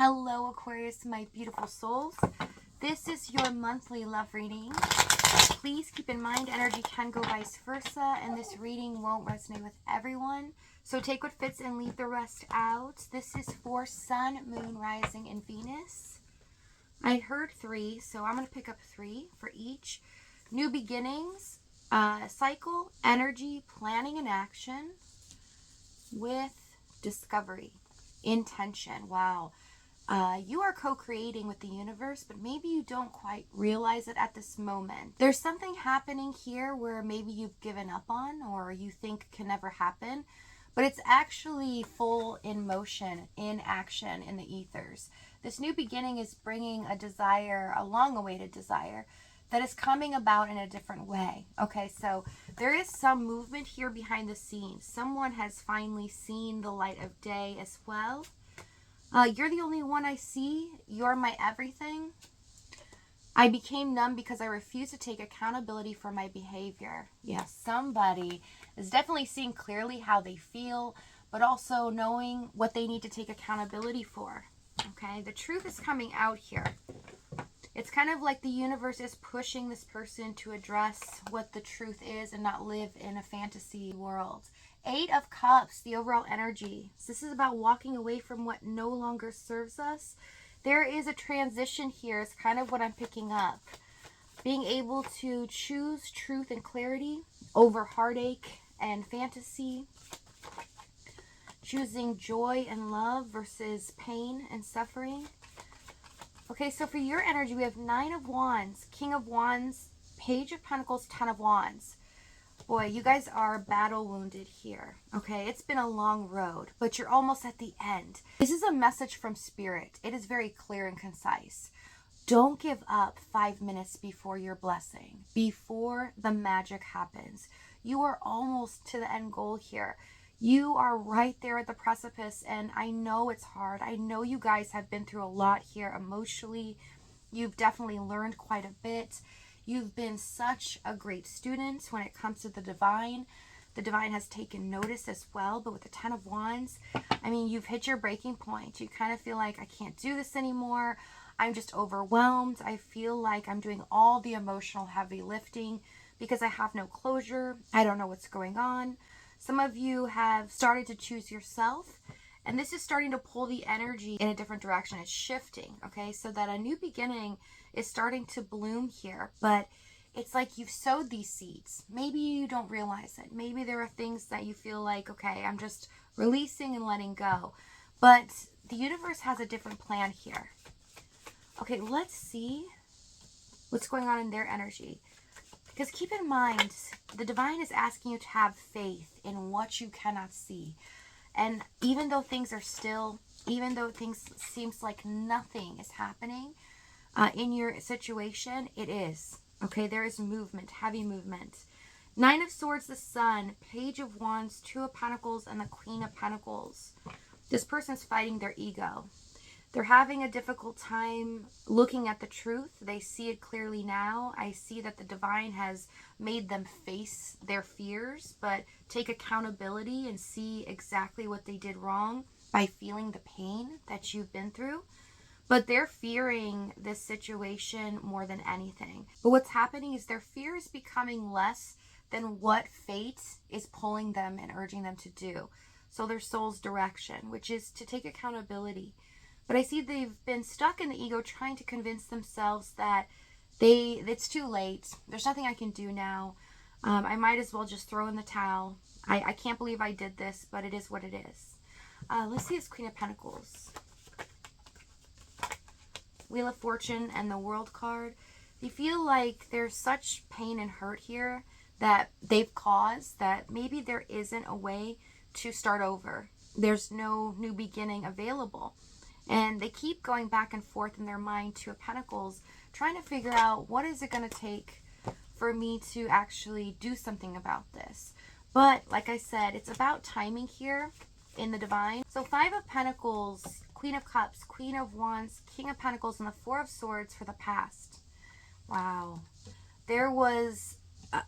Hello, Aquarius, my beautiful souls. This is your monthly love reading. Please keep in mind energy can go vice versa, and this reading won't resonate with everyone. So take what fits and leave the rest out. This is for Sun, Moon, Rising, and Venus. I heard 3, so I'm going to pick up 3 for each. New beginnings, cycle, energy, planning, and action with discovery, intention. Wow. You are co-creating with the universe, but maybe you don't quite realize it at this moment. There's something happening here where maybe you've given up on or you think can never happen, but it's actually full in motion, in action, in the ethers. This new beginning is bringing a desire, a long-awaited desire, that is coming about in a different way. Okay, so there is some movement here behind the scenes. Someone has finally seen the light of day as well. You're the only one I see. You're my everything. I became numb because I refused to take accountability for my behavior. Yes, somebody is definitely seeing clearly how they feel, but also knowing what they need to take accountability for. Okay, the truth is coming out here. It's kind of like the universe is pushing this person to address what the truth is and not live in a fantasy world. 8 of Cups, the overall energy. So this is about walking away from what no longer serves us. There is a transition here. It's kind of what I'm picking up. Being able to choose truth and clarity over heartache and fantasy. Choosing joy and love versus pain and suffering. Okay, so for your energy, we have 9 of Wands, King of Wands, Page of Pentacles, 10 of Wands. Boy, you guys are battle wounded here, okay? It's been a long road, but you're almost at the end. This is a message from Spirit. It is very clear and concise. Don't give up 5 minutes before your blessing, before the magic happens. You are almost to the end goal here. You are right there at the precipice, and I know it's hard. I know you guys have been through a lot here emotionally. You've definitely learned quite a bit. You've been such a great student when it comes to the divine. The divine has taken notice as well, but with the 10 of Wands, I mean, you've hit your breaking point. You kind of feel like, I can't do this anymore. I'm just overwhelmed. I feel like I'm doing all the emotional heavy lifting because I have no closure. I don't know what's going on. Some of you have started to choose yourself, and this is starting to pull the energy in a different direction. It's shifting, okay? So that a new beginning is starting to bloom here, but it's like you've sowed these seeds. Maybe you don't realize it. Maybe there are things that you feel like, okay, I'm just releasing and letting go. But the universe has a different plan here. Okay, let's see what's going on in their energy. Because keep in mind, the divine is asking you to have faith in what you cannot see. And even though things are still, even though things seems like nothing is happening in your situation, it is. Okay, there is movement, heavy movement. 9 of Swords, the Sun, Page of Wands, 2 of Pentacles, and the Queen of Pentacles. This person's fighting their ego. They're having a difficult time looking at the truth. They see it clearly now. I see that the divine has made them face their fears, but take accountability and see exactly what they did wrong by feeling the pain that you've been through. But they're fearing this situation more than anything. But what's happening is their fear is becoming less than what fate is pulling them and urging them to do. So their soul's direction, which is to take accountability. But I see they've been stuck in the ego trying to convince themselves that it's too late. There's nothing I can do now. I might as well just throw in the towel. I can't believe I did this, but it is what it is. Let's see this Queen of Pentacles. Wheel of Fortune and the World card. They feel like there's such pain and hurt here that they've caused that maybe there isn't a way to start over. There's no new beginning available. And they keep going back and forth in their mind, 2 of Pentacles, trying to figure out what is it going to take for me to actually do something about this. But like I said, it's about timing here in the divine. So 5 of Pentacles, Queen of Cups, Queen of Wands, King of Pentacles, and the 4 of Swords for the past. Wow. There was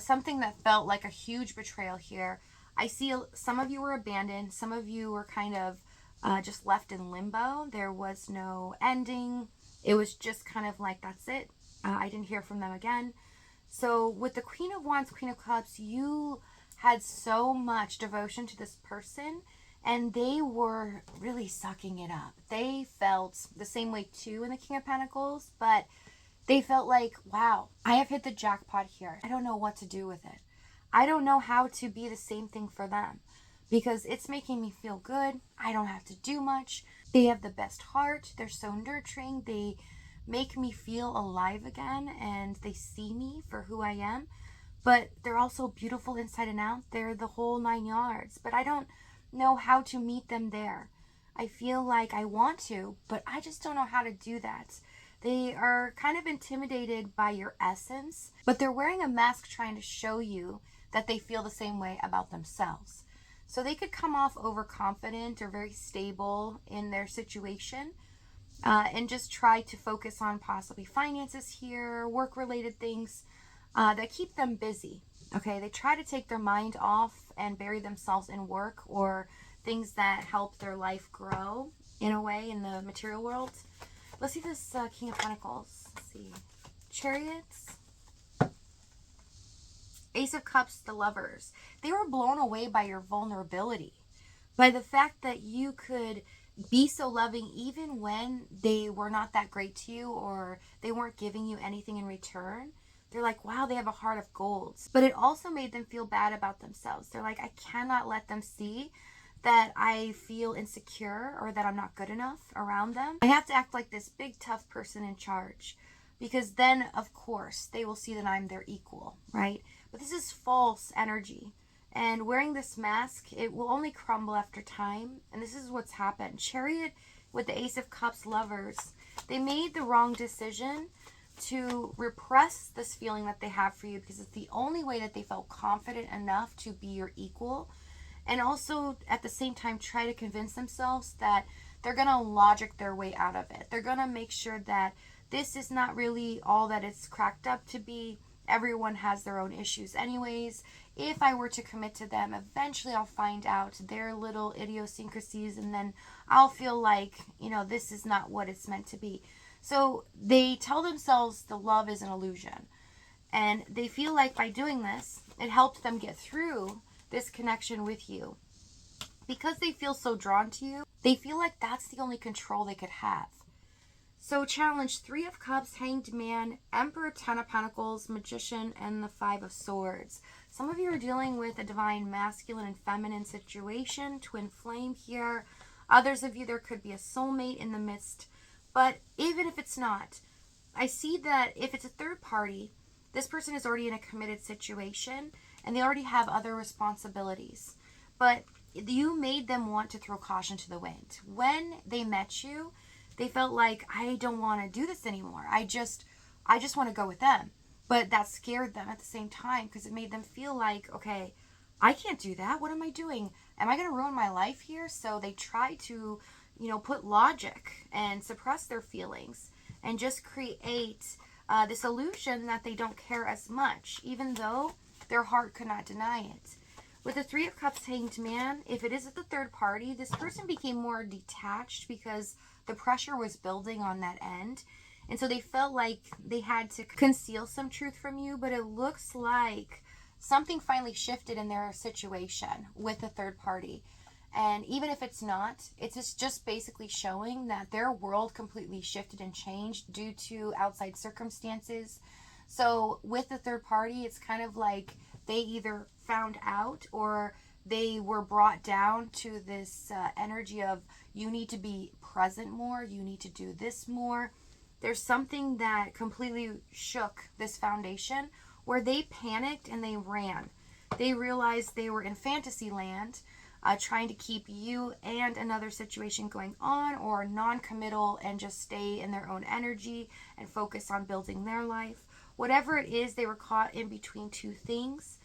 something that felt like a huge betrayal here. I see some of you were abandoned. Some of you were kind of just left in limbo. There was no ending. It was just kind of like, that's it. I didn't hear from them again. So with the Queen of Wands, Queen of Cups, you had so much devotion to this person, and they were really sucking it up. They felt the same way too in the King of Pentacles, but they felt like, wow, I have hit the jackpot here. I don't know what to do with it. I don't know how to be the same thing for them because it's making me feel good. I don't have to do much. They have the best heart. They're so nurturing. They make me feel alive again, and they see me for who I am. But they're also beautiful inside and out. They're the whole 9 yards. But I don't know how to meet them there. I feel like I want to, but I just don't know how to do that. They are kind of intimidated by your essence, but they're wearing a mask trying to show you that they feel the same way about themselves. So they could come off overconfident or very stable in their situation, and just try to focus on possibly finances here, work-related things that keep them busy. Okay, they try to take their mind off and bury themselves in work or things that help their life grow in a way in the material world. Let's see this King of Pentacles. Let's see. Chariots. Ace of Cups, the Lovers. They were blown away by your vulnerability, by the fact that you could be so loving even when they were not that great to you or they weren't giving you anything in return. They're like, wow, they have a heart of gold. But it also made them feel bad about themselves. They're like, I cannot let them see that I feel insecure or that I'm not good enough around them. I have to act like this big, tough person in charge, because then, of course, they will see that I'm their equal, right? But this is false energy. And wearing this mask, it will only crumble after time. And this is what's happened. Chariot with the Ace of Cups, Lovers. They made the wrong decision to repress this feeling that they have for you because it's the only way that they felt confident enough to be your equal. And also, at the same time, try to convince themselves that they're going to logic their way out of it. They're going to make sure that this is not really all that it's cracked up to be. Everyone has their own issues anyways. If I were to commit to them, eventually I'll find out their little idiosyncrasies, and then I'll feel like, this is not what it's meant to be. So they tell themselves the love is an illusion. And they feel like by doing this, it helped them get through this connection with you. Because they feel so drawn to you, they feel like that's the only control they could have. So challenge: 3 of Cups, Hanged Man, Emperor, 10 of Pentacles, Magician, and the 5 of Swords. Some of you are dealing with a divine masculine and feminine situation, twin flame here. Others of you, there could be a soulmate in the midst. But even if it's not, I see that if it's a third party, this person is already in a committed situation and they already have other responsibilities. But you made them want to throw caution to the wind. When they met you, they felt like, I don't want to do this anymore. I just want to go with them. But that scared them at the same time because it made them feel like, okay, I can't do that. What am I doing? Am I going to ruin my life here? So they try to, put logic and suppress their feelings and just create this illusion that they don't care as much, even though their heart could not deny it. With the 3 of Cups, Hanged Man, if it is at the third party, this person became more detached because the pressure was building on that end. And so they felt like they had to conceal some truth from you, but it looks like something finally shifted in their situation with the third party. And even if it's not, it's just basically showing that their world completely shifted and changed due to outside circumstances. So with the third party, it's kind of like they either found out or they were brought down to this energy of, you need to be present more, you need to do this more. There's something that completely shook this foundation where they panicked and they ran. They realized they were in fantasy land, trying to keep you and another situation going on, or non-committal and just stay in their own energy and focus on building their life. Whatever it is, they were caught in between two things.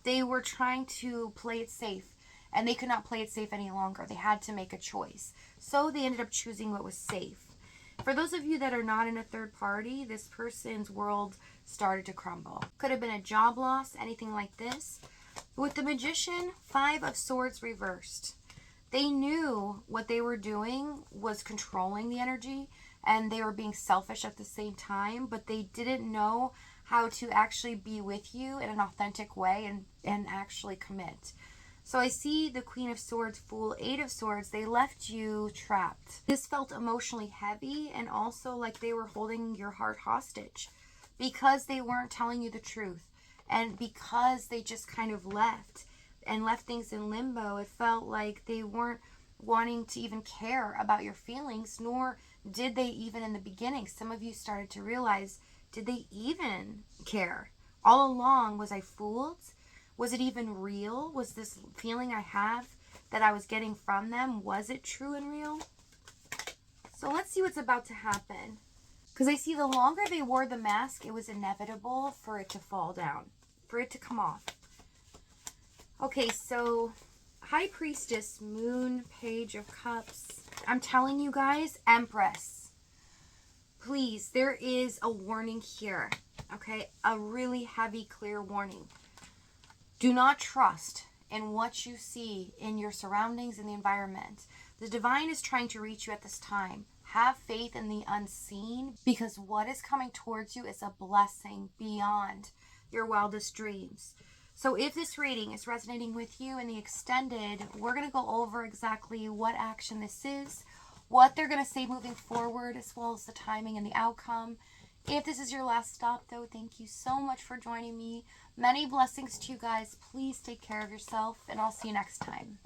They were trying to play it safe, and they could not play it safe any longer. They had to make a choice. So they ended up choosing what was safe. For those of you that are not in a third party, this person's world started to crumble. Could have been a job loss, anything like this. With the Magician, 5 of Swords reversed. They knew what they were doing was controlling the energy, and they were being selfish at the same time, but they didn't know how to actually be with you in an authentic way and actually commit. So I see the Queen of Swords, Fool, Eight of Swords. They left you trapped. This felt emotionally heavy, and also like they were holding your heart hostage because they weren't telling you the truth, and because they just kind of left things in limbo. It felt like they weren't wanting to even care about your feelings, nor did they even in the beginning. Some of you started to realize, did they even care? All along, was I fooled? Was it even real? Was this feeling I have that I was getting from them, was it true and real? So let's see what's about to happen. Because I see the longer they wore the mask, it was inevitable for it to fall down, for it to come off. Okay, so High Priestess, Moon, Page of Cups. I'm telling you guys, Empress. Please, there is a warning here, okay? A really heavy, clear warning. Do not trust in what you see in your surroundings and the environment. The divine is trying to reach you at this time. Have faith in the unseen, because what is coming towards you is a blessing beyond your wildest dreams. So if this reading is resonating with you in the extended, we're going to go over exactly what action this is, what they're going to say moving forward, as well as the timing and the outcome. If this is your last stop, though, thank you so much for joining me. Many blessings to you guys. Please take care of yourself, and I'll see you next time.